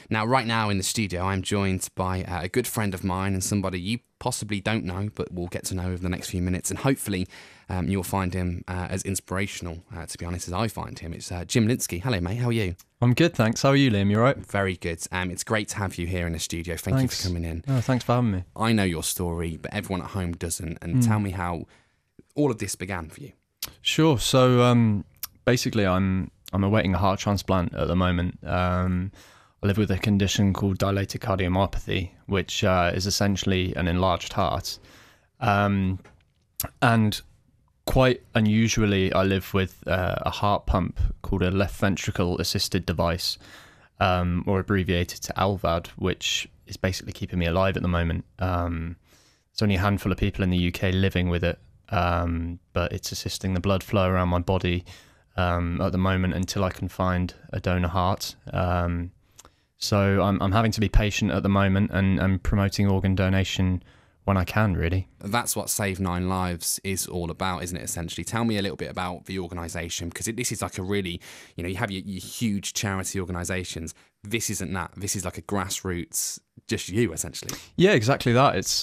Now, right now in the studio, I'm joined by a good friend of mine and somebody you possibly don't know, but we'll get to know over the next few minutes. And hopefully you'll find him as inspirational, to be honest, as I find him. It's Jim Linsky. Hello, mate. How are you? I'm good, thanks. How are you, Liam? You all right? Very good. It's great to have you here in the studio. Thank you for coming in. Oh, thanks for having me. I know your story, but everyone at home doesn't. And tell me how all of this began for you. Sure. So basically, I'm awaiting a heart transplant at the moment. I live with a condition called dilated cardiomyopathy, which is essentially an enlarged heart. And quite unusually, I live with a heart pump called a left ventricle assisted device, or abbreviated to LVAD, which is basically keeping me alive at the moment. There's only a handful of people in the UK living with it, but it's assisting the blood flow around my body at the moment until I can find a donor heart. So I'm having to be patient at the moment and promoting organ donation when I can, really. That's what Save9Lives is all about, isn't it, essentially? Tell me a little bit about the organisation, because this is like a really, you have your huge charity organisations. This isn't that. This is like a grassroots, just you, essentially. Yeah, exactly that. It's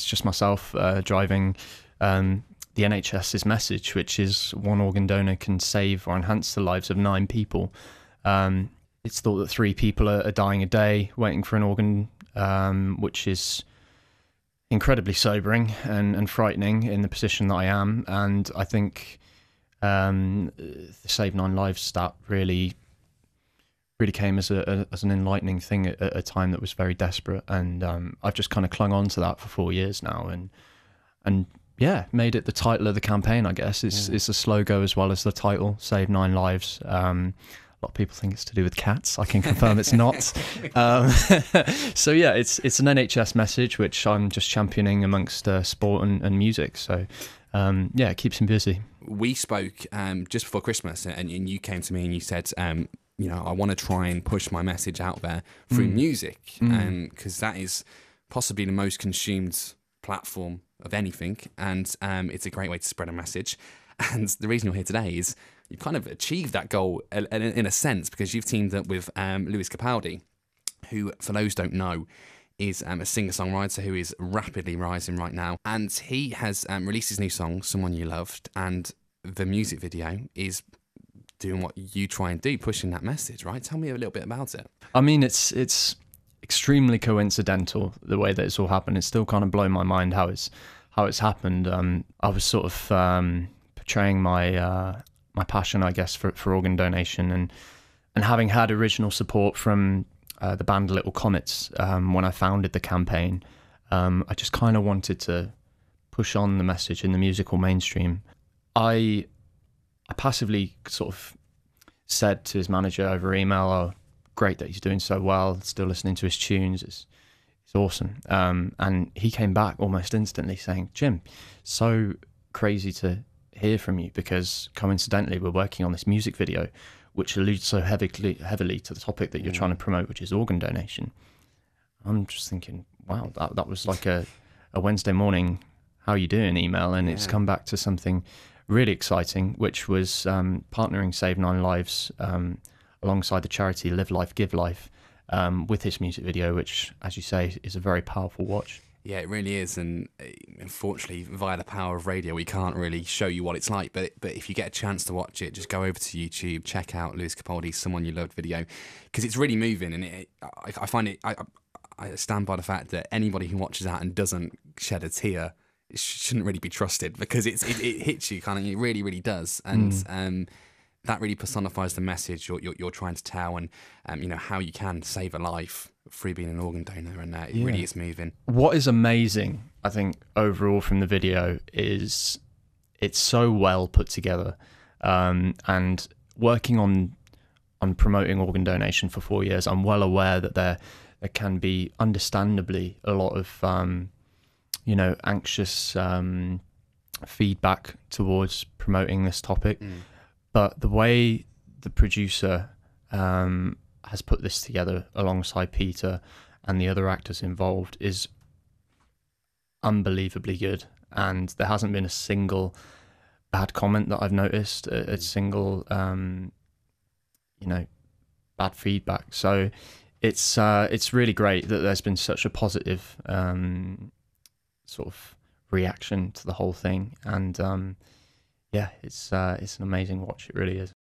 just myself driving the NHS's message, which is one organ donor can save or enhance the lives of 9 people. It's thought that 3 people are dying a day waiting for an organ, which is incredibly sobering and frightening in the position that I am. And I think the Save9Lives stat really came as an enlightening thing at a time that was very desperate. And I've just kind of clung on to that for 4 years now, and yeah, made it the title of the campaign, I guess. It's the slogan as well as the title, Save9Lives. A lot of people think it's to do with cats. I can confirm it's not. So yeah, it's an NHS message, which I'm just championing amongst sport and music. So yeah, it keeps him busy. We spoke just before Christmas, and you came to me and you said, I want to try and push my message out there through music, because that is possibly the most consumed platform of anything, and it's a great way to spread a message. And the reason you're here today is you've kind of achieved that goal in a sense, because you've teamed up with Lewis Capaldi, who, for those who don't know, is a singer-songwriter who is rapidly rising right now. And he has released his new song, Someone You Loved, and the music video is doing what you try and do, pushing that message, right? Tell me a little bit about it. I mean, it's extremely coincidental, the way that it's all happened. It's still kind of blown my mind how it's happened. I was sort of portraying my passion, I guess, for organ donation, and having had original support from the band Little Comets when I founded the campaign, I just kind of wanted to push on the message in the musical mainstream. I passively sort of said to his manager over email, "Oh, great that he's doing so well, still listening to his tunes, it's awesome." And he came back almost instantly saying, "Jim, so crazy to hear from you, because coincidentally we're working on this music video which alludes so heavily to the topic that you're trying to promote, which is organ donation." I'm just thinking, wow, that was like a Wednesday morning, how are you doing email, and it's come back to something really exciting, which was partnering Save9Lives alongside the charity Live Life Give Life with this music video, which, as you say, is a very powerful watch. Yeah, it really is, and unfortunately, via the power of radio, we can't really show you what it's like, but if you get a chance to watch it, just go over to YouTube, check out Lewis Capaldi's Someone You Loved video, because it's really moving, and I find it, I stand by the fact that anybody who watches that and doesn't shed a tear shouldn't really be trusted, because it hits you, kind of, it really, really does, and that really personifies the message you're trying to tell, and how you can save a life through being an organ donor, and it really is moving. What is amazing, I think, overall from the video is it's so well put together, and working on promoting organ donation for 4 years, I'm well aware that there can be, understandably, a lot of anxious feedback towards promoting this topic. But the way the producer has put this together alongside Peter and the other actors involved is unbelievably good. And there hasn't been a single bad comment that I've noticed, a single, bad feedback. So it's really great that there's been such a positive sort of reaction to the whole thing, and yeah, it's an amazing watch. It really is.